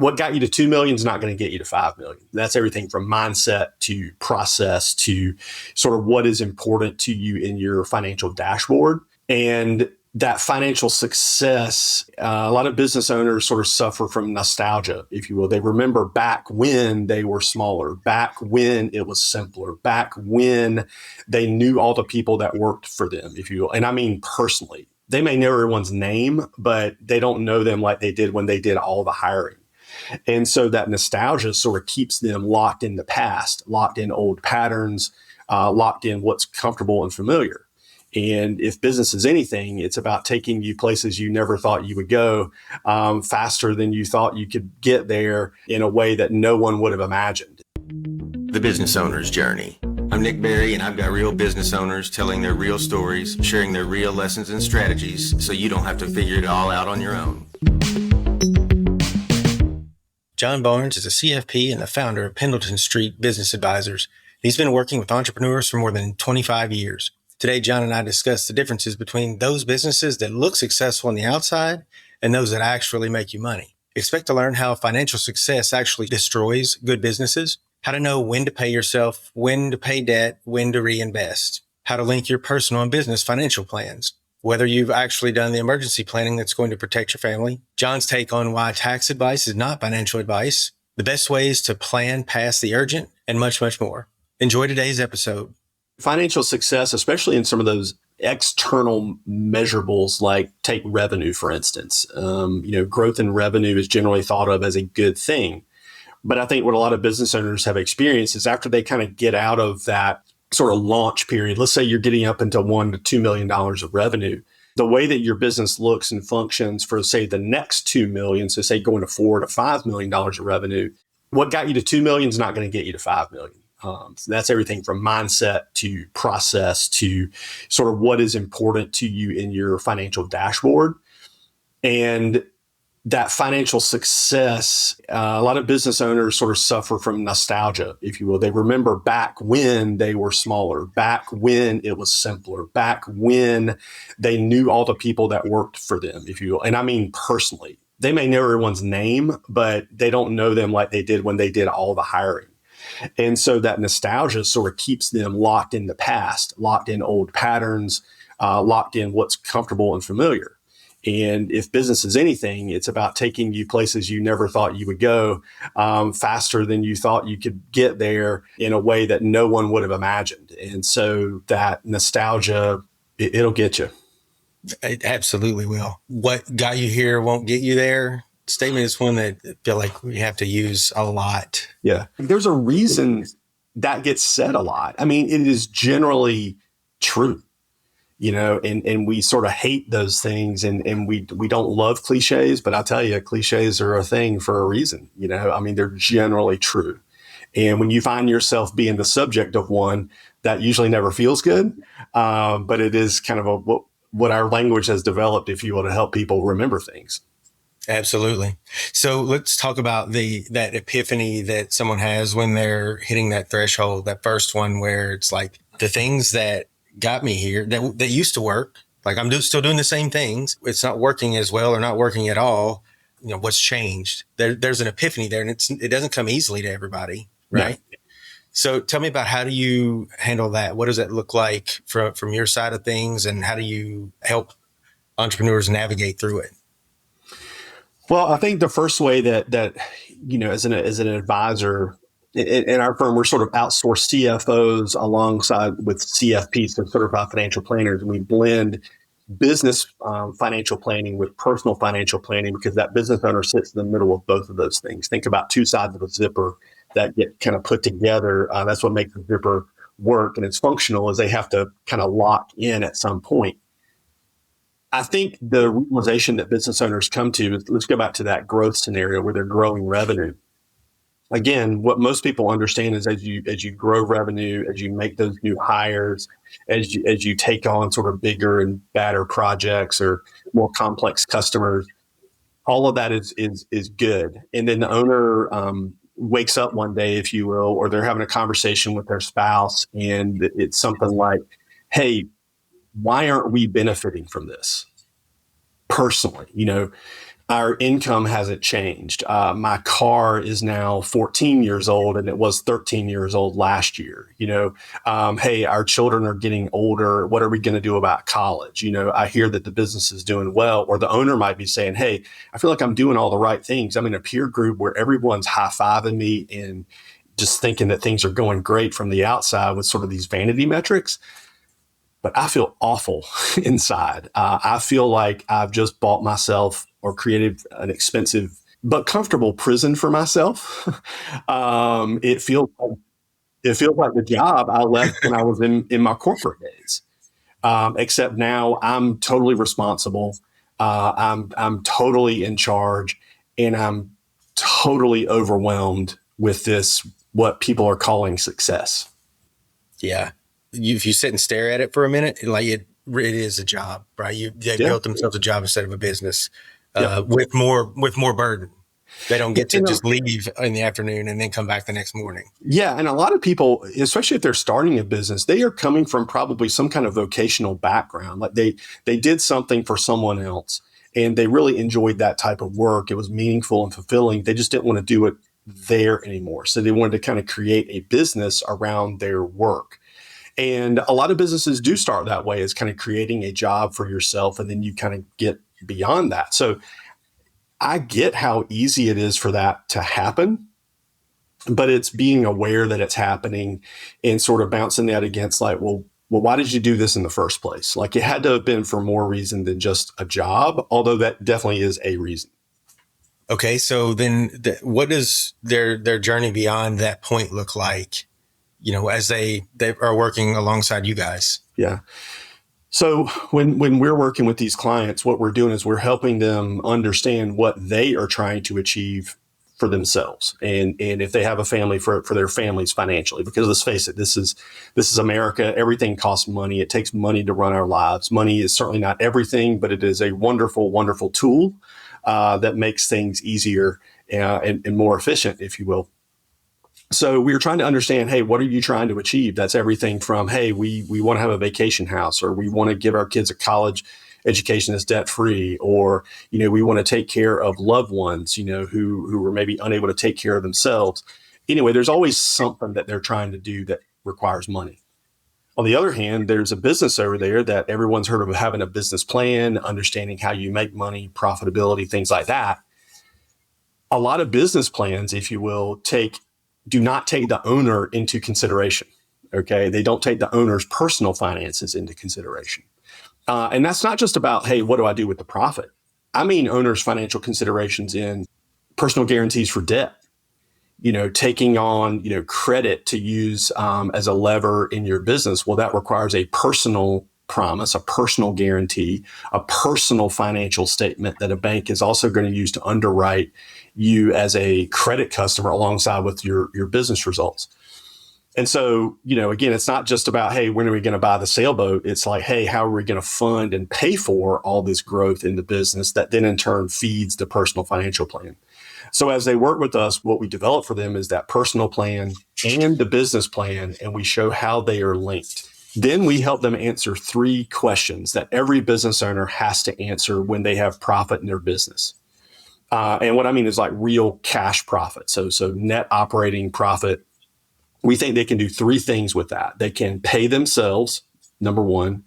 What got you to 2 million is not going to get you to 5 million. That's everything from mindset to process to sort of what is important to you in your financial dashboard. And that financial success, a lot of business owners sort of suffer from nostalgia, if you will. They remember back when they were smaller, back when it was simpler, back when they knew all the people that worked for them, if you will. And I mean personally. They may know everyone's name, but they don't know them like they did when they did all the hiring. And so that nostalgia sort of keeps them locked in the past, locked in old patterns, locked in what's comfortable and familiar. And if business is anything, it's about taking you places you never thought you would go, faster than you thought you could get there in a way that no one would have imagined. The Business Owner's Journey. I'm Nick Berry, and I've got real business owners telling their real stories, sharing their real lessons and strategies so you don't have to figure it all out on your own. John Barnes is a CFP and the founder of Pendleton Street Business Advisors. He's been working with entrepreneurs for more than 25 years. Today, John and I discuss the differences between those businesses that look successful on the outside and those that actually make you money. Expect to learn how financial success actually destroys good businesses, how to know when to pay yourself, when to pay debt, when to reinvest, how to link your personal and business financial plans, whether you've actually done the emergency planning that's going to protect your family, John's take on why tax advice is not financial advice, the best ways to plan past the urgent, and much, much more. Enjoy today's episode. Financial success, especially in some of those external measurables, like take revenue, for instance. Growth in revenue is generally thought of as a good thing. But I think what a lot of business owners have experienced is after they kind of get out of that sort of launch period, let's say you're getting up into $1 to $2 million of revenue, the way that your business looks and functions for, say, the next 2 million, so say going to $4 to $5 million of revenue, what got you to 2 million is not going to get you to 5 million. So that's everything from mindset to process to sort of what is important to you in your financial dashboard. And that financial success, a lot of business owners sort of suffer from nostalgia, if you will. They remember back when they were smaller, back when it was simpler, back when they knew all the people that worked for them, if you will. And I mean personally. They may know everyone's name, but they don't know them like they did when they did all the hiring. And so that nostalgia sort of keeps them locked in the past, locked in old patterns, locked in what's comfortable and familiar. And if business is anything, it's about taking you places you never thought you would go, faster than you thought you could get there in a way that no one would have imagined. And so that nostalgia, it'll get you. It absolutely will. What got you here won't get you there. Statement is one that I feel like we have to use a lot. Yeah. There's a reason that gets said a lot. I mean, it is generally true. And we sort of hate those things and we don't love cliches, but I tell you, cliches are a thing for a reason. They're generally true. And when you find yourself being the subject of one, that usually never feels good. But it is kind of what our language has developed, if you will, to help people remember things. Absolutely. So let's talk about that epiphany that someone has when they're hitting that threshold, that first one where it's like the things that got me here that used to work. Like I'm still doing the same things. It's not working as well or not working at all. What's changed? There's an epiphany there, and it doesn't come easily to everybody, right? Yeah. So tell me about how do you handle that? What does that look like from your side of things, and how do you help entrepreneurs navigate through it? Well, I think the first way that as an advisor in our firm, we're sort of outsourced CFOs alongside with CFPs, so certified financial planners, and we blend business financial planning with personal financial planning because that business owner sits in the middle of both of those things. Think about two sides of a zipper that get kind of put together. That's what makes the zipper work, and it's functional, is they have to kind of lock in at some point. I think the realization that business owners come to is, let's go back to that growth scenario where they're growing revenue. Again, what most people understand is as you grow revenue, as you make those new hires, as you take on sort of bigger and badder projects or more complex customers, all of that is good. And then the owner wakes up one day, if you will, or they're having a conversation with their spouse, and it's something like, "Hey, why aren't we benefiting from this personally?" Our income hasn't changed. My car is now 14 years old and it was 13 years old last year. Hey, our children are getting older. What are we going to do about college? I hear that the business is doing well, or the owner might be saying, hey, I feel like I'm doing all the right things. I'm in a peer group where everyone's high-fiving me and just thinking that things are going great from the outside with sort of these vanity metrics. But I feel awful inside. I feel like I've just bought myself or created an expensive but comfortable prison for myself. It feels like the job I left when I was in my corporate days. Except now I'm totally responsible. I'm totally in charge, and I'm totally overwhelmed with this what people are calling success. Yeah. If you sit and stare at it for a minute, like it is a job, right? They built themselves a job instead of a business with more burden. They don't get to just leave in the afternoon and then come back the next morning. Yeah. And a lot of people, especially if they're starting a business, they are coming from probably some kind of vocational background. Like they did something for someone else and they really enjoyed that type of work. It was meaningful and fulfilling. They just didn't want to do it there anymore. So they wanted to kind of create a business around their work. And a lot of businesses do start that way, as kind of creating a job for yourself. And then you kind of get beyond that. So I get how easy it is for that to happen, but it's being aware that it's happening and sort of bouncing that against like, well, why did you do this in the first place? Like it had to have been for more reason than just a job, although that definitely is a reason. Okay. So then what does their journey beyond that point look like? As they are working alongside you guys? Yeah. So when we're working with these clients, what we're doing is we're helping them understand what they are trying to achieve for themselves. And if they have a family, for their families financially, because let's face it, this is America. Everything costs money. It takes money to run our lives. Money is certainly not everything, but it is a wonderful, wonderful tool that makes things easier and more efficient, if you will. So we were trying to understand, hey, what are you trying to achieve? That's everything from, hey, we want to have a vacation house, or we want to give our kids a college education that's debt free, or, we want to take care of loved ones, who were maybe unable to take care of themselves. Anyway, there's always something that they're trying to do that requires money. On the other hand, there's a business over there that everyone's heard of, having a business plan, understanding how you make money, profitability, things like that. A lot of business plans, if you will, do not take the owner into consideration. Okay. They don't take the owner's personal finances into consideration. And that's not just about, hey, what do I do with the profit? I mean, owner's financial considerations in personal guarantees for debt, taking on, credit to use as a lever in your business. Well, that requires a personal promise, a personal guarantee, a personal financial statement that a bank is also going to use to underwrite you as a credit customer alongside with your business results. And so, again, it's not just about, hey, when are we going to buy the sailboat? It's like, hey, how are we going to fund and pay for all this growth in the business that then in turn feeds the personal financial plan? So as they work with us, what we develop for them is that personal plan and the business plan, and we show how they are linked. Then we help them answer 3 questions that every business owner has to answer when they have profit in their business. And what I mean is like real cash profit. So net operating profit. We think they can do 3 things with that. They can pay themselves, number 1.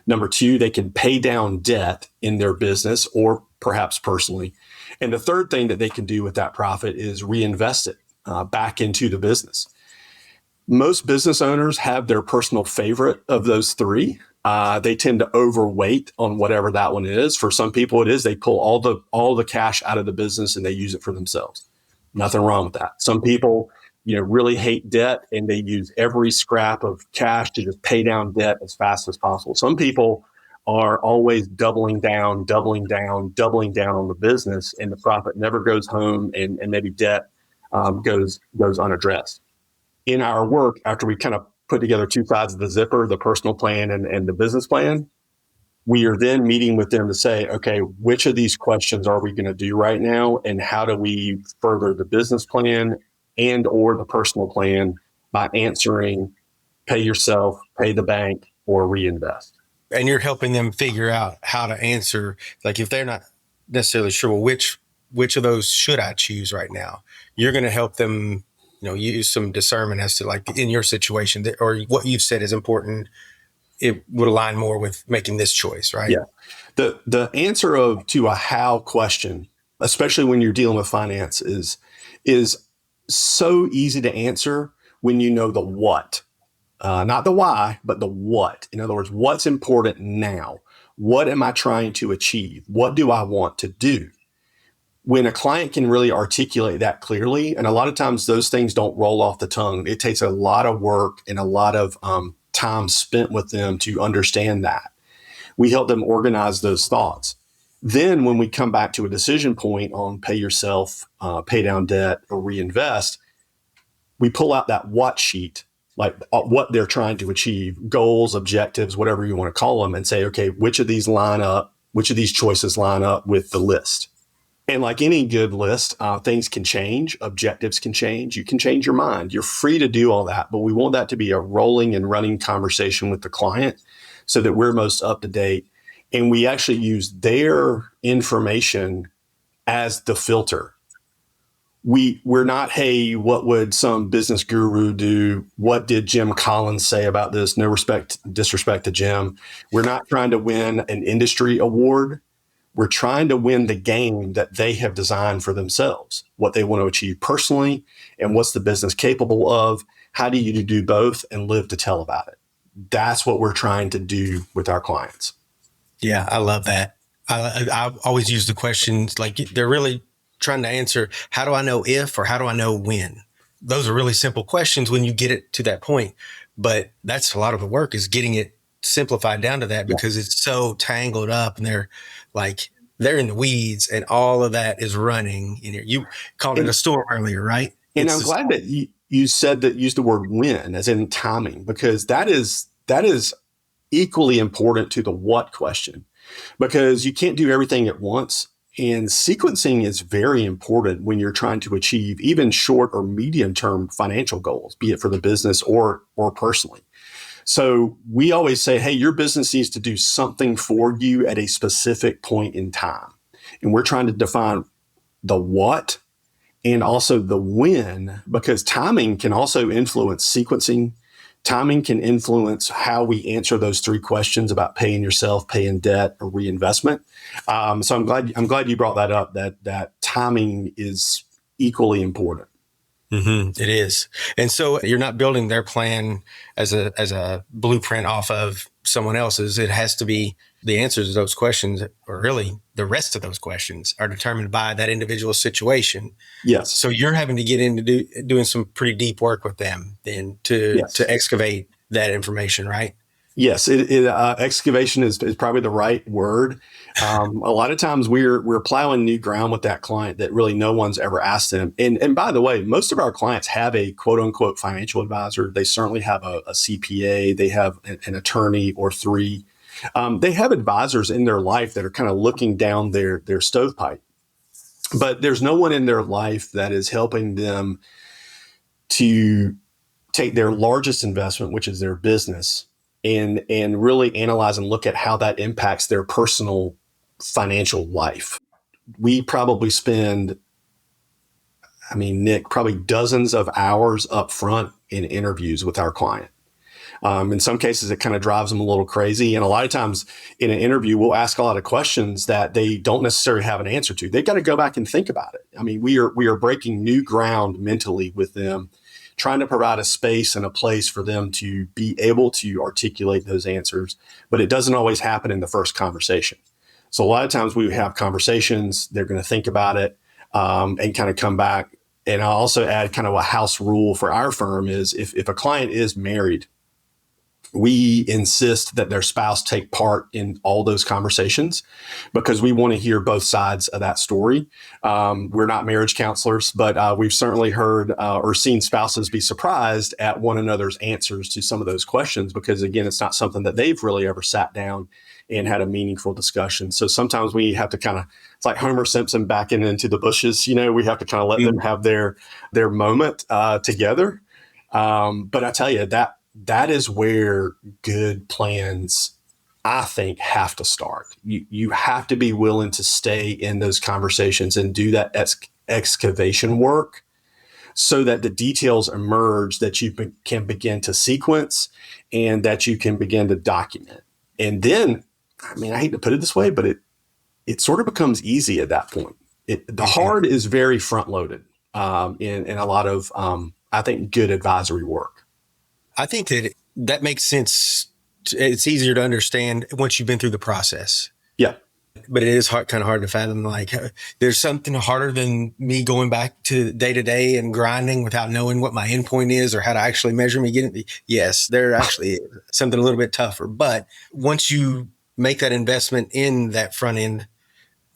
Number 2, they can pay down debt in their business or perhaps personally. And the third thing that they can do with that profit is reinvest it back into the business. Most business owners have their personal favorite of those 3. They tend to overweight on whatever that one is. For some people, it is they pull all the cash out of the business and they use it for themselves. Nothing wrong with that. Some people, really hate debt and they use every scrap of cash to just pay down debt as fast as possible. Some people are always doubling down on the business, and the profit never goes home, and maybe debt goes unaddressed. In our work, after we kind of put together 2 sides of the zipper, the personal plan and the business plan, we are then meeting with them to say, okay, which of these questions are we going to do right now? And how do we further the business plan and or the personal plan by answering pay yourself, pay the bank, or reinvest? And you're helping them figure out how to answer, like if they're not necessarily sure, well, which of those should I choose right now? You're going to help them, use some discernment as to, like, in your situation, or what you've said is important. It would align more with making this choice, right? Yeah. The answer to a how question, especially when you're dealing with finance, is so easy to answer when you know the what, not the why, but the what. In other words, what's important now? What am I trying to achieve? What do I want to do? When a client can really articulate that clearly, and a lot of times those things don't roll off the tongue. It takes a lot of work and a lot of time spent with them to understand that. We help them organize those thoughts. Then when we come back to a decision point on pay yourself, pay down debt, or reinvest, we pull out that what sheet, like what they're trying to achieve, goals, objectives, whatever you want to call them, and say, okay, which of these choices line up with the list? And like any good list, things can change, objectives can change, you can change your mind. You're free to do all that, but we want that to be a rolling and running conversation with the client so that we're most up to date. And we actually use their information as the filter. We're not, hey, what would some business guru do? What did Jim Collins say about this? No disrespect to Jim. We're not trying to win an industry award. We're trying to win the game that they have designed for themselves, what they want to achieve personally, and what's the business capable of. How do you do both and live to tell about it? That's what we're trying to do with our clients. Yeah, I love that. I always use the questions like they're really trying to answer, how do I know if, or how do I know when? Those are really simple questions when you get it to that point. But that's a lot of the work, is getting it simplified down to that, because it's so tangled up, and they're in the weeds, and all of that is running in here. You called it a storm earlier, right? And I'm glad that you said that, used the word when, as in timing, because that is equally important to the what question, because you can't do everything at once. And sequencing is very important when you're trying to achieve even short or medium term financial goals, be it for the business or personally. So we always say, hey, your business needs to do something for you at a specific point in time. And we're trying to define the what and also the when, because timing can also influence sequencing. Timing can influence how we answer those three questions about paying yourself, paying debt, or reinvestment. So I'm glad you brought that up. That timing is equally important. Mm-hmm. It is. And so you're not building their plan as a blueprint off of someone else's. It has to be the answers to those questions, or really the rest of those questions, are determined by that individual situation. Yes. So you're having to get into doing some pretty deep work with them then to excavate that information, right? Yes, excavation is probably the right word. A lot of times we're plowing new ground with that client that really no one's ever asked them. And by the way, most of our clients have a quote unquote financial advisor. They certainly have a CPA. They have an attorney or three. They have advisors in their life that are kind of looking down their stovepipe. But there's no one in their life that is helping them to take their largest investment, which is their business, and really analyze and look at how that impacts their personal financial life. We probably spend, Nick, probably dozens of hours up front in interviews with our client. In some cases, it kind of drives them a little crazy. And a lot of times in an interview, we'll ask a lot of questions that they don't necessarily have an answer to. They've got to go back and think about it. We are breaking new ground mentally with them, trying to provide a space and a place for them to be able to articulate those answers. But it doesn't always happen in the first conversation. So a lot of times we have conversations, they're going to think about it and kind of come back. And I'll also add kind of a house rule for our firm is if a client is married, we insist that their spouse take part in all those conversations because we want to hear both sides of that story. We're not marriage counselors, but we've certainly heard or seen spouses be surprised at one another's answers to some of those questions because, again, it's not something that they've really ever sat down and had a meaningful discussion. So sometimes we have to kind of, it's like Homer Simpson backing into the bushes. We have to kind of let them have their moment together. But I tell you, that is where good plans I think, have to start. You have to be willing to stay in those conversations and do that excavation work so that the details emerge that you can begin to sequence and that you can begin to document. And then, I mean, I hate to put it this way, but it sort of becomes easy at that point. The hard is very front loaded in a lot of, I think, good advisory work. I think that makes sense. It's easier to understand once you've been through the process. Yeah. But it is kind of hard to fathom. Like, there's something harder than me going back to day and grinding without knowing what my endpoint is or how to actually measure me getting. Yes, there actually is something a little bit tougher. But once you make that investment in that front end,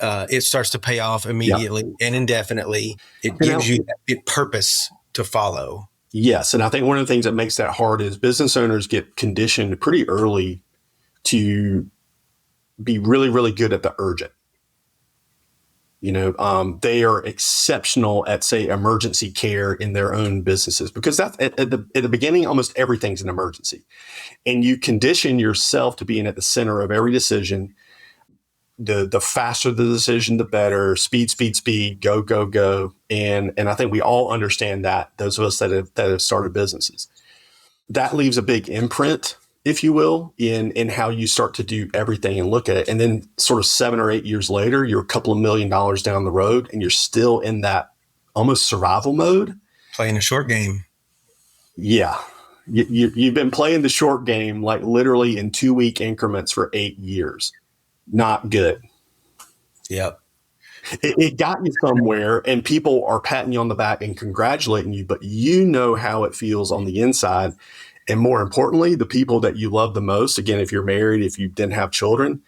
it starts to pay off immediately and indefinitely. It gives you that purpose to follow. Yes. And I think one of the things that makes that hard is business owners get conditioned pretty early to be really, really good at the urgent. They are exceptional at, say, emergency care in their own businesses, because that's at the beginning, almost everything's an emergency. And you condition yourself to being at the center of every decision. The faster the decision, the better. Speed, go, go, go. And I think we all understand that, those of us that have started businesses. That leaves a big imprint, if you will, in how you start to do everything and look at it. And then sort of 7 or 8 years later, you're a couple of $1 million down the road and you're still in that almost survival mode. Playing a short game. Yeah. You've been playing the short game, like literally in 2-week increments for 8 years. Not good. Yep. It got you somewhere and people are patting you on the back and congratulating you, but you know how it feels on the inside. And more importantly, the people that you love the most, again, if you're married, if you didn't have children,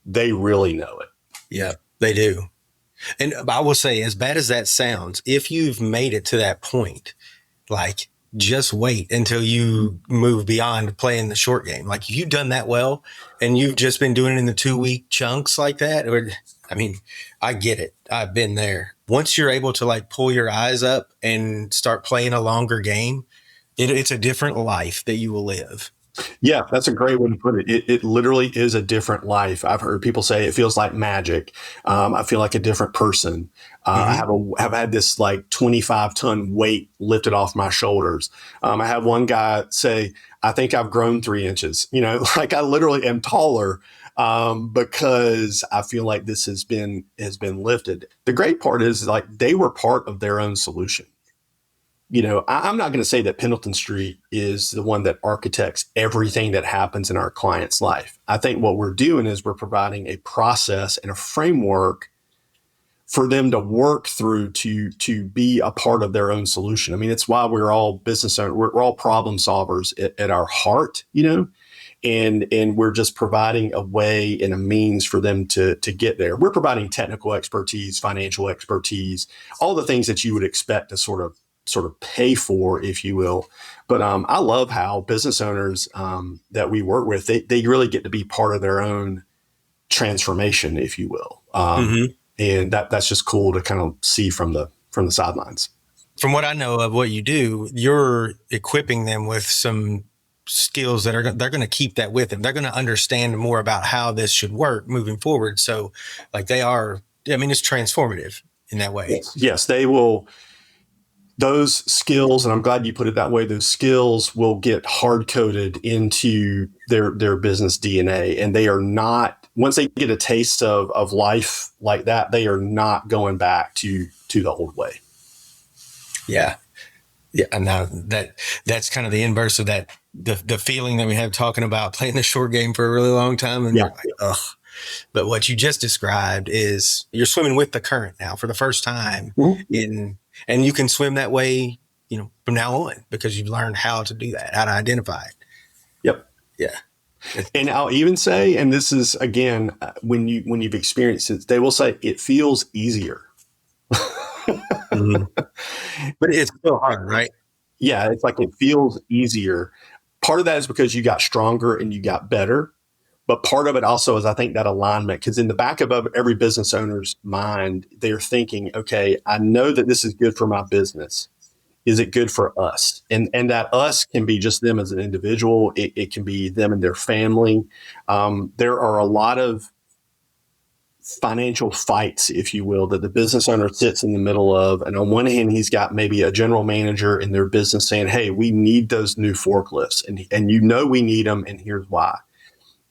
they really know it. Yeah, they do. And I will say, as bad as that sounds, if you've made it to that point, like, just wait until you move beyond playing the short game. Like, if you've done that well and you've just been doing it in the 2-week chunks like that, I get it. I've been there. Once you're able to like pull your eyes up and start playing a longer game, it's a different life that you will live. Yeah, that's a great way to put it. It literally is a different life. I've heard people say it feels like magic. I feel like a different person. I have had this like 25-ton weight lifted off my shoulders. I had one guy say, I think I've grown 3 inches. Like I literally am taller because I feel like this has been lifted. The great part is like they were part of their own solution. I'm not going to say that Pendleton Street is the one that architects everything that happens in our client's life. I think what we're doing is we're providing a process and a framework for them to work through to be a part of their own solution. I mean, it's why we're all business owners. We're all problem solvers at our heart, and we're just providing a way and a means for them to get there. We're providing technical expertise, financial expertise, all the things that you would expect to sort of pay for, if you will. But I love how business owners that we work with, they really get to be part of their own transformation, if you will. And that's just cool to kind of see from the sidelines. From what I know of what you do, you're equipping them with some skills that they're going to keep that with them. They're going to understand more about how this should work moving forward. So like it's transformative in that way. Yes, they will. Those skills, and I'm glad you put it that way, those skills will get hard-coded into their business DNA. And they are not, once they get a taste of life like that, they are not going back to the old way. Yeah. Yeah. And now that's kind of the inverse of that, the feeling that we have talking about playing the short game for a really long time. And you're like, ugh. But what you just described is you're swimming with the current now for the first time and you can swim that way, from now on, because you've learned how to do that, how to identify it. Yep. Yeah. And I'll even say, and this is again, when you've experienced it, they will say it feels easier. But it's still hard, right? Yeah. It's like, it feels easier. Part of that is because you got stronger and you got better. But part of it also is, I think, that alignment, because in the back of every business owner's mind, they're thinking, okay, I know that this is good for my business. is it good for us? And that us can be just them as an individual. It can be them and their family. There are a lot of financial fights, if you will, that the business owner sits in the middle of. And on one hand, he's got maybe a general manager in their business saying, hey, we need those new forklifts. And you know we need them, and here's why.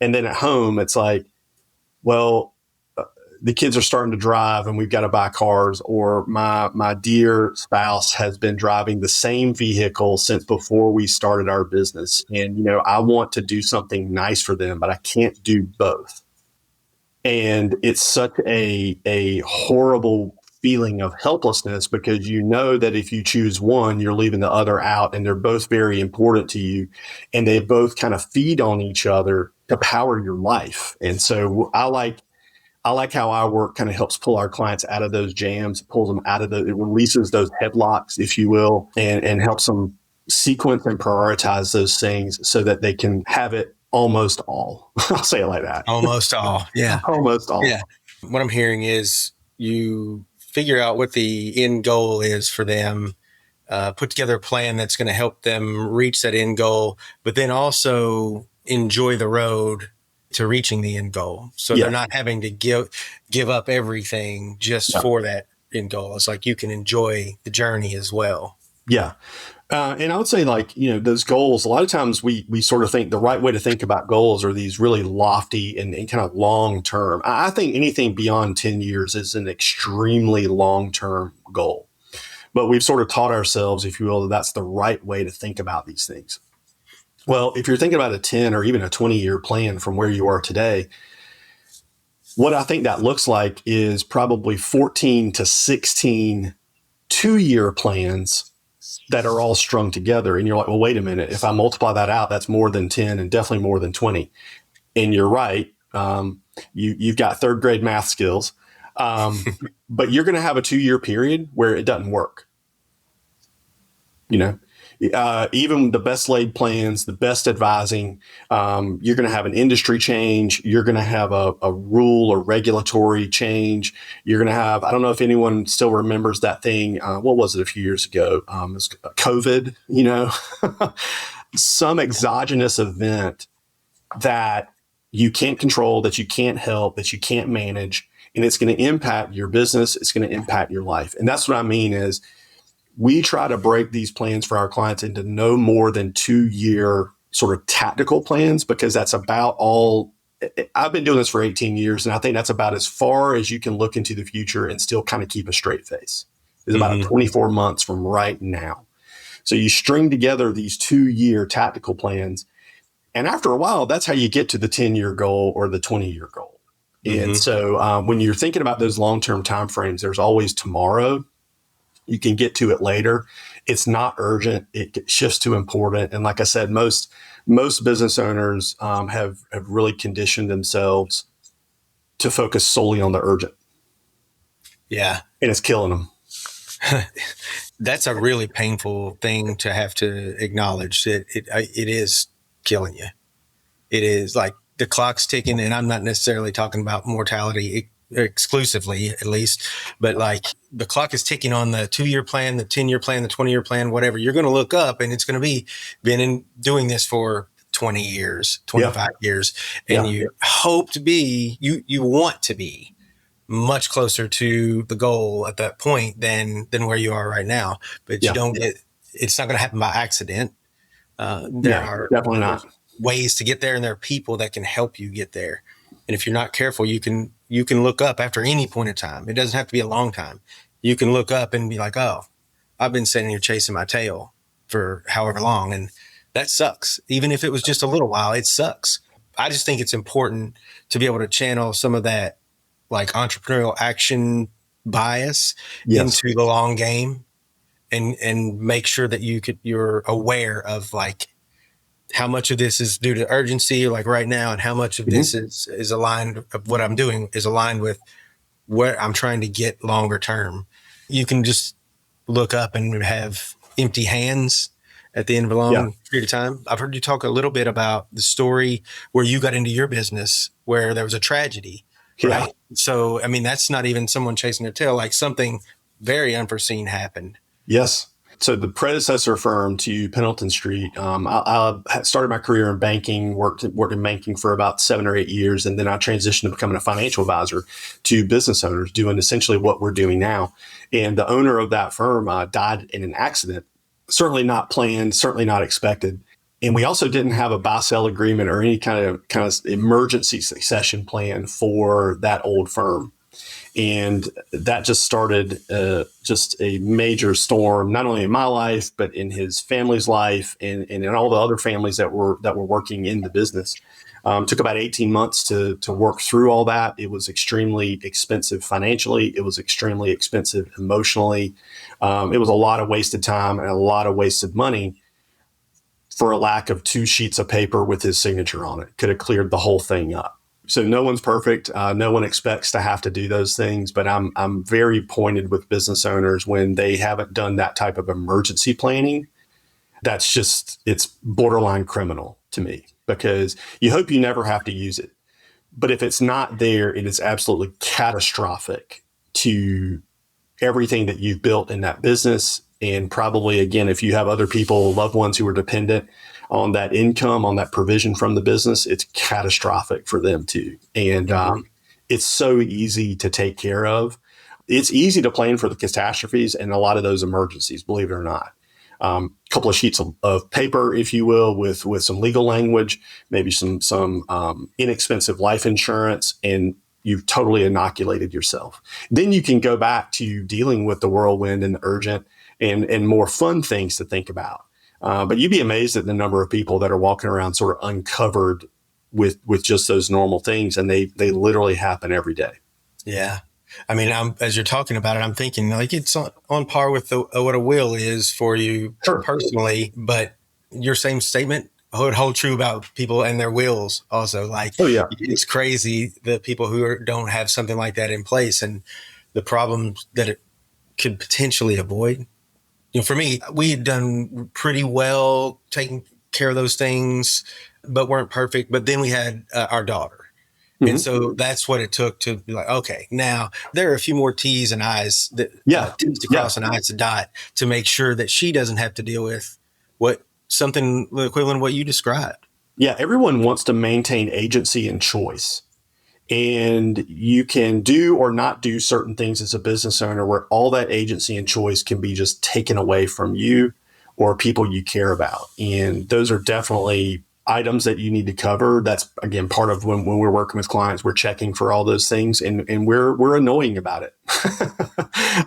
And then at home, it's like, well, the kids are starting to drive and we've got to buy cars, or my dear spouse has been driving the same vehicle since before we started our business. And, you know, I want to do something nice for them, but I can't do both. And it's such a horrible feeling of helplessness, because you know that if you choose one, you're leaving the other out, and they're both very important to you, and they both kind of feed on each other to power your life. And so I like how our work kind of helps pull our clients out of those jams, pulls them out of it releases those headlocks, if you will, and helps them sequence and prioritize those things so that they can have it almost all. I'll say it like that. Almost all. Yeah. Almost all. Yeah. What I'm hearing is you figure out what the end goal is for them, put together a plan that's going to help them reach that end goal, but then also enjoy the road to reaching the end goal. So they're not having to give up everything just for that end goal. It's like you can enjoy the journey as well. Yeah. And I would say, like, you know, those goals, a lot of times we sort of think the right way to think about goals are these really lofty and kind of long term. I think anything beyond 10 years is an extremely long term goal. But we've sort of taught ourselves, if you will, that that's the right way to think about these things. Well, if you're thinking about a 10 or even a 20-year plan from where you are today, what I think that looks like is probably 14 to 16 2-year plans that are all strung together. And you're like, well, wait a minute. If I multiply that out, that's more than 10 and definitely more than 20. And you're right. You've got third grade math skills. But you're going to have a 2-year period where it doesn't work. You know, even the best laid plans, the best advising, you're going to have an industry change. You're going to have a rule or regulatory change. You're going to have, I don't know if anyone still remembers that thing. What was it a few years ago? It was COVID, you know, some exogenous event that you can't control, that you can't help, that you can't manage. And it's going to impact your business. It's going to impact your life. And that's what I mean is, we try to break these plans for our clients into no more than 2-year sort of tactical plans, because that's about all. I've been doing this for 18 years, and I think that's about as far as you can look into the future and still kind of keep a straight face. It's about 24 months from right now. So you string together these 2-year tactical plans, and after a while, that's how you get to the 10-year goal or the 20-year goal. And so when you're thinking about those long-term timeframes, there's always tomorrow. You can get to it later. It's not urgent. It shifts to important. And like I said, most business owners have really conditioned themselves to focus solely on the urgent. Yeah. And it's killing them. That's a really painful thing to have to acknowledge. It is killing you. It is like the clock's ticking, and I'm not necessarily talking about mortality exclusively, at least, but like the clock is ticking on the 2-year plan, the 10-year plan, the 20-year plan, whatever. You're going to look up and it's going to be doing this for 20 years, 25 years. And you hope to be, you want to be much closer to the goal at that point than where you are right now. But you don't get, it's not going to happen by accident. There are definitely not ways to get there, and there are people that can help you get there. And if you're not careful, you can look up after any point in time. It doesn't have to be a long time. You can look up and be like, oh, I've been sitting here chasing my tail for however long. And that sucks. Even if it was just a little while, it sucks. I just think it's important to be able to channel some of that like entrepreneurial action bias into the long game, and make sure that you're aware of like how much of this is due to urgency, like right now, and how much of this is aligned of what I'm doing is aligned with where I'm trying to get longer term. You can just look up and have empty hands at the end of a long period of time. I've heard you talk a little bit about the story where you got into your business where there was a tragedy, right? So, I mean, that's not even someone chasing their tail, like something very unforeseen happened. Yes. So the predecessor firm to Pendleton Street, I started my career in banking, worked in banking for about 7 or 8 years, and then I transitioned to becoming a financial advisor to business owners, doing essentially what we're doing now. And the owner of that firm died in an accident, certainly not planned, certainly not expected. And we also didn't have a buy-sell agreement or any kind of emergency succession plan for that old firm. And that just started just a major storm, not only in my life, but in his family's life and in all the other families that were working in the business. Took about 18 months to work through all that. It was extremely expensive financially. It was extremely expensive emotionally. It was a lot of wasted time and a lot of wasted money for a lack of 2 sheets of paper with his signature on it. Could have cleared the whole thing up. So no one's perfect. No one expects to have to do those things, but I'm very pointed with business owners when they haven't done that type of emergency planning. That's just, it's borderline criminal to me, because you hope you never have to use it. But if it's not there, it is absolutely catastrophic to everything that you've built in that business. And probably, again, if you have other people, loved ones who are dependent on that income, on that provision from the business, it's catastrophic for them too. And it's so easy to take care of. It's easy to plan for the catastrophes and a lot of those emergencies, believe it or not. A couple of sheets of paper, if you will, with some legal language, maybe some inexpensive life insurance, and you've totally inoculated yourself. Then you can go back to dealing with the whirlwind and the urgent and more fun things to think about. But you'd be amazed at the number of people that are walking around sort of uncovered with just those normal things, and they literally happen every day. Yeah. I mean, as you're talking about it, I'm thinking like it's on par with what a will is for you personally, but your same statement would hold true about people and their wills also. Like, oh yeah, it's crazy the people who don't have something like that in place and the problems that it could potentially avoid. You know, for me, we had done pretty well taking care of those things, but weren't perfect. But then we had our daughter. Mm-hmm. And so that's what it took to be like, okay, now there are a few more T's and I's that T's to cross and I's to dot to make sure that she doesn't have to deal with something equivalent to what you described. Yeah, everyone wants to maintain agency and choice. And you can do or not do certain things as a business owner where all that agency and choice can be just taken away from you or people you care about. And those are definitely items that you need to cover. That's, again, part of when we're working with clients, we're checking for all those things, and we're annoying about it.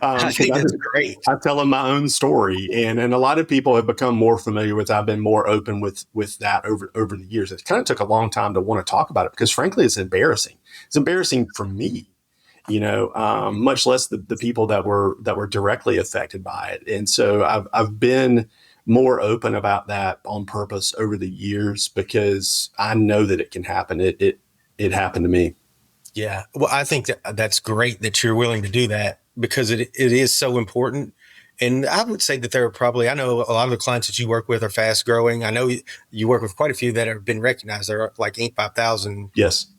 I think that's great. I tell them my own story, and a lot of people have become more familiar with. I've been more open with that over the years. It kind of took a long time to want to talk about it because, frankly, it's embarrassing. It's embarrassing for me, much less the people that were directly affected by it. And so I've been more open about that on purpose over the years because I know that it can happen. It happened to me. Yeah. Well, I think that's great that you're willing to do that because it is so important. And I would say that there are probably, I know a lot of the clients that you work with are fast growing. I know you work with quite a few that have been recognized. There are like Inc. 5000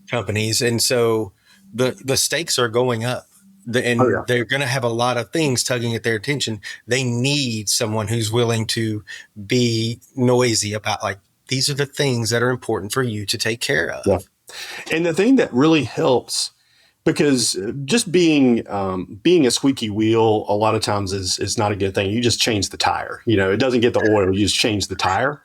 companies. And so the stakes are going up. They're going to have a lot of things tugging at their attention. They need someone who's willing to be noisy about, like, these are the things that are important for you to take care of. Yeah. And the thing that really helps, because just being a squeaky wheel a lot of times is not a good thing. You just change the tire. It doesn't get the oil. You just change the tire.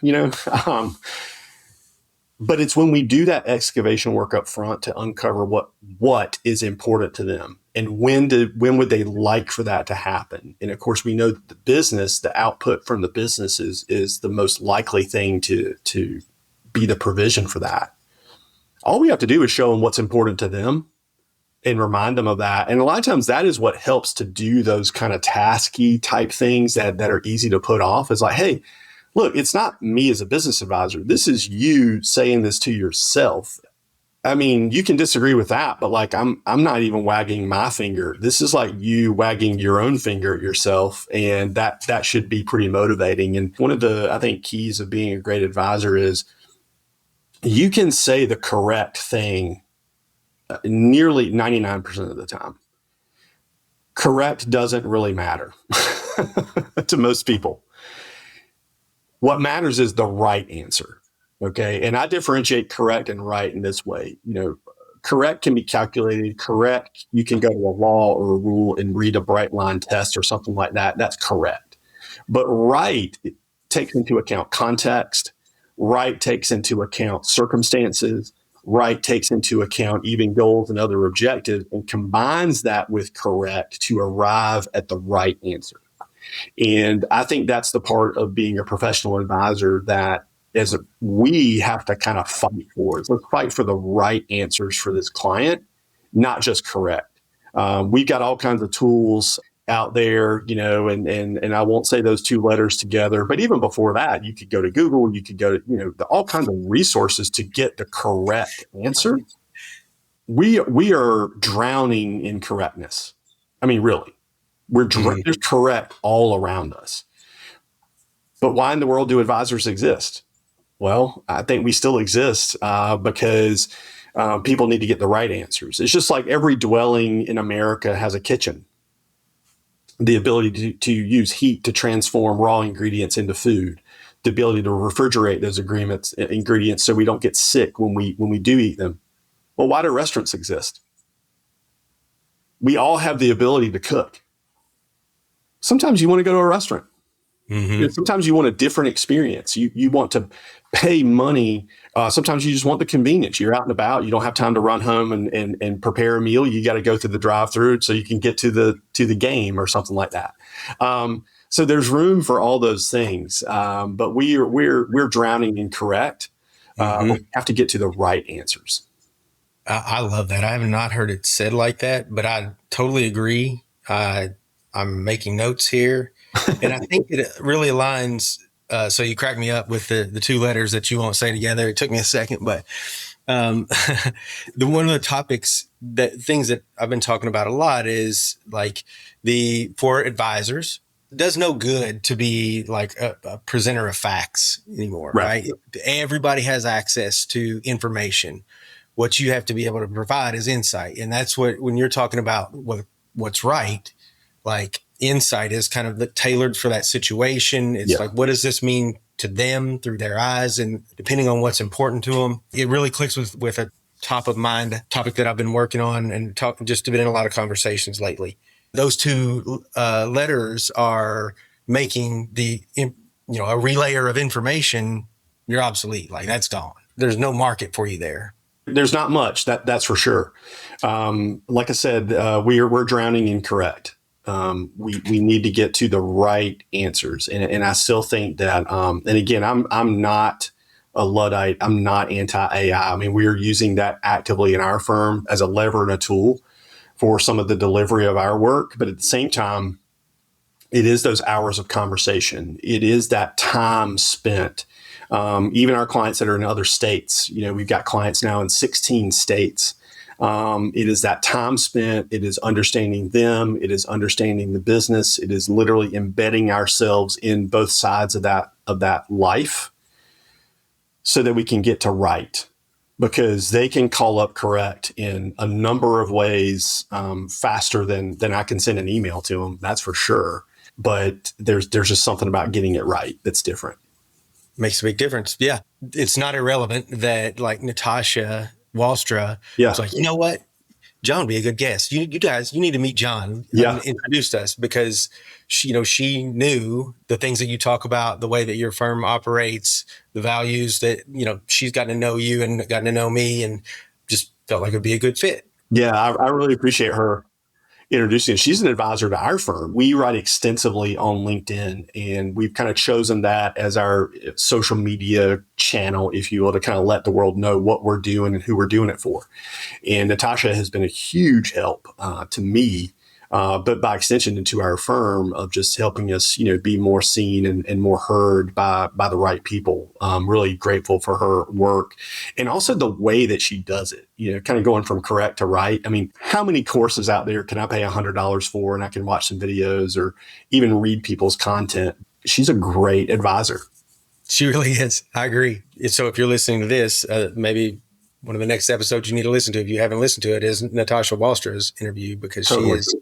But it's when we do that excavation work up front to uncover what is important to them and when would they like for that to happen. And of course, we know that the output from the business is the most likely thing to be the provision for that. All we have to do is show them what's important to them and remind them of that. And a lot of times that is what helps to do those kind of tasky type things that are easy to put off. Is like, hey, look, it's not me as a business advisor. This is you saying this to yourself. I mean, you can disagree with that, but like I'm not even wagging my finger. This is like you wagging your own finger at yourself, and that should be pretty motivating. And one of the, I think, keys of being a great advisor is you can say the correct thing nearly 99% of the time. Correct doesn't really matter to most people. What matters is the right answer. Okay. And I differentiate correct and right in this way. Correct can be calculated. Correct, you can go to a law or a rule and read a bright line test or something like that. That's correct. But right takes into account context. Right takes into account circumstances. Right takes into account even goals and other objectives and combines that with correct to arrive at the right answer. And I think that's the part of being a professional advisor that we have to kind of fight for. Let's fight for the right answers for this client, not just correct. We've got all kinds of tools out there, and I won't say those two letters together, but even before that, you could go to Google, you could go to, all kinds of resources to get the correct answer. We are drowning in correctness. I mean, really, there's correct all around us. But why in the world do advisors exist? Well, I think we still exist because people need to get the right answers. It's just like every dwelling in America has a kitchen. The ability to use heat to transform raw ingredients into food, the ability to refrigerate those ingredients so we don't get sick when we do eat them. Well, why do restaurants exist? We all have the ability to cook. Sometimes you want to go to a restaurant. Mm-hmm. Sometimes you want a different experience. You want to pay money. Sometimes you just want the convenience. You're out and about. You don't have time to run home and prepare a meal. You got to go through the drive-through so you can get to the game or something like that. So there's room for all those things. But we're drowning in correct. We have to get to the right answers. I love that. I have not heard it said like that, but I totally agree. I'm making notes here. And I think it really aligns. So you cracked me up with the two letters that you won't say together. It took me a second, but one of the things that I've been talking about a lot is like for advisors, it does no good to be like a presenter of facts anymore, right? Everybody has access to information. What you have to be able to provide is insight. And that's when you're talking about what's right, like insight is kind of tailored for that situation. It's like, what does this mean to them through their eyes? And depending on what's important to them, it really clicks with a top of mind topic that I've been working on and just been in a lot of conversations lately. Those two letters are making a relayer of information. You're obsolete. Like that's gone. There's no market for you there. There's not much that's for sure. Like I said, we're drowning in correct. We need to get to the right answers. And I still think that, and again, I'm not a Luddite. I'm not anti-AI. I mean, we're using that actively in our firm as a lever and a tool for some of the delivery of our work. But at the same time, it is those hours of conversation. It is that time spent. Even our clients that are in other states, we've got clients now in 16 states. It is that time spent. It is understanding them. It is understanding the business. It is literally embedding ourselves in both sides of that life so that we can get to right, because they can call up correct in a number of ways faster than I can send an email to them. That's for sure. But there's just something about getting it right that's different. Makes a big difference. Yeah. It's not irrelevant that like Natasha Walstra was like, you know what? John would be a good guest. You guys, you need to meet John. Introduced us because she knew the things that you talk about, the way that your firm operates, the values that, she's gotten to know you and gotten to know me and just felt like it'd be a good fit. Yeah. I really appreciate her introducing us. She's an advisor to our firm. We write extensively on LinkedIn, and we've kind of chosen that as our social media channel, if you will, to kind of let the world know what we're doing and who we're doing it for. And Natasha has been a huge help to me, but by extension into our firm of just helping us, be more seen and more heard by the right people. I'm really grateful for her work and also the way that she does it, kind of going from correct to right. I mean, how many courses out there can I pay $100 for and I can watch some videos or even read people's content? She's a great advisor. She really is. I agree. So if you're listening to this, maybe one of the next episodes you need to listen to, if you haven't listened to it, is Natasha Walstra's interview, because she is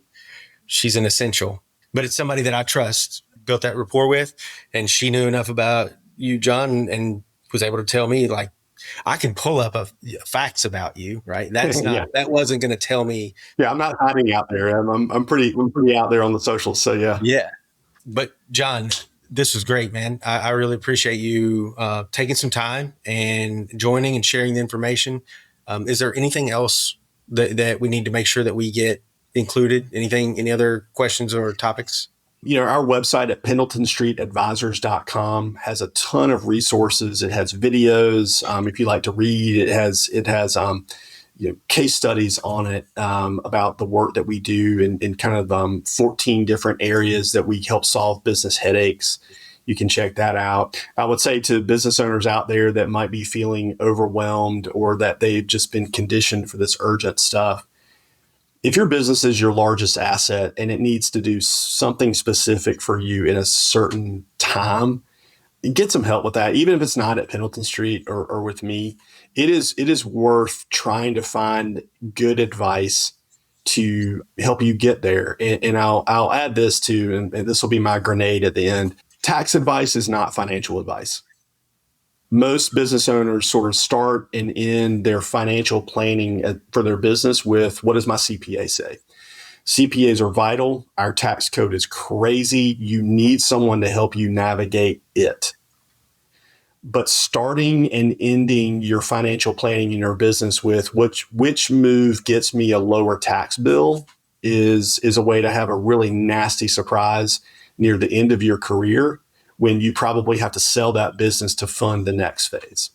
she's an essential, but it's somebody that I trust, built that rapport with, and she knew enough about you, John, and was able to tell me, like, I can pull up facts about you, right? That's not, Yeah. that wasn't going to tell me. Yeah, I'm not hiding out there. I'm pretty out there on the socials. So yeah. Yeah. But John, this was great, man. I really appreciate you taking some time and joining and sharing the information. Is there anything else that we need to make sure that we get included? Any other questions or topics? Our website at pendletonstreetadvisors.com has a ton of resources. It has videos. If you like to read, it has case studies on it about the work that we do in kind of 14 different areas that we help solve business headaches. You can check that out. I would say to business owners out there that might be feeling overwhelmed or that they've just been conditioned for this urgent stuff, if your business is your largest asset and it needs to do something specific for you in a certain time, get some help with that. Even if it's not at Pendleton Street or with me, it is worth trying to find good advice to help you get there. And I'll add this too, and this will be my grenade at the end. Tax advice is not financial advice. Most business owners sort of start and end their financial planning for their business with, what does my CPA say? CPAs are vital. Our tax code is crazy. You need someone to help you navigate it. But starting and ending your financial planning in your business with which move gets me a lower tax bill is a way to have a really nasty surprise near the end of your career, when you probably have to sell that business to fund the next phase.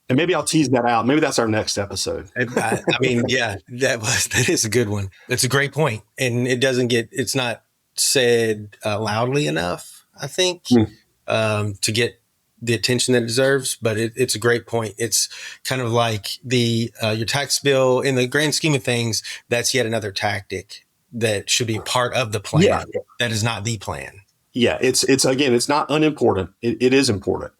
And maybe I'll tease that out. Maybe that's our next episode. I mean, yeah, that is a good one. That's a great point. And it's not said loudly enough, I think, to get the attention that it deserves, but it's a great point. It's kind of like your tax bill in the grand scheme of things. That's yet another tactic that should be part of the plan. Yeah. That is not the plan. Yeah, it's not unimportant. It is important.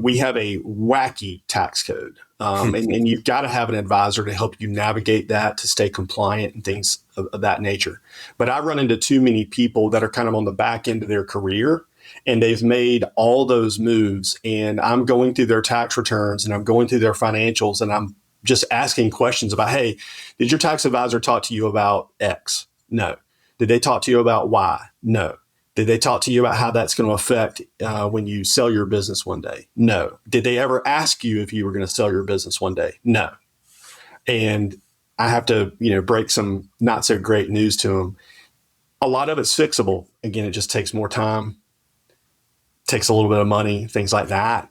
We have a wacky tax code, and you've got to have an advisor to help you navigate that, to stay compliant and things of that nature. But I run into too many people that are kind of on the back end of their career, and they've made all those moves, and I'm going through their tax returns and I'm going through their financials, and I'm just asking questions about, hey, did your tax advisor talk to you about X? No. Did they talk to you about Y? No. Did they talk to you about how that's going to affect when you sell your business one day? No. Did they ever ask you if you were going to sell your business one day? No. And I have to, break some not so great news to them. A lot of it's fixable. Again, it just takes more time, takes a little bit of money, things like that.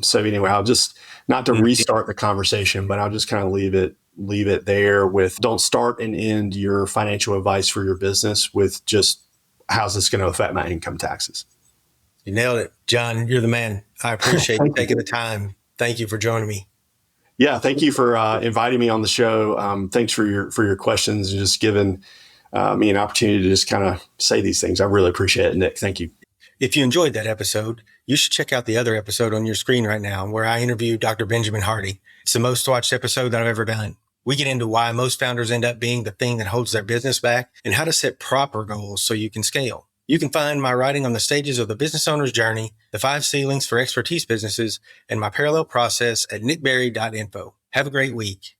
So anyway, I'll just, not to restart the conversation, but I'll just kind of leave it there with, don't start and end your financial advice for your business with just, how's this going to affect my income taxes? You nailed it. John, you're the man. I appreciate you taking the time. Thank you for joining me. Yeah, thank you for inviting me on the show. Thanks for your questions and just giving me an opportunity to just kind of say these things. I really appreciate it, Nick. Thank you. If you enjoyed that episode, you should check out the other episode on your screen right now where I interview Dr. Benjamin Hardy. It's the most watched episode that I've ever done. We get into why most founders end up being the thing that holds their business back and how to set proper goals so you can scale. You can find my writing on the stages of the business owner's journey, the 5 ceilings for expertise businesses, and my parallel process at nickberry.info. Have a great week.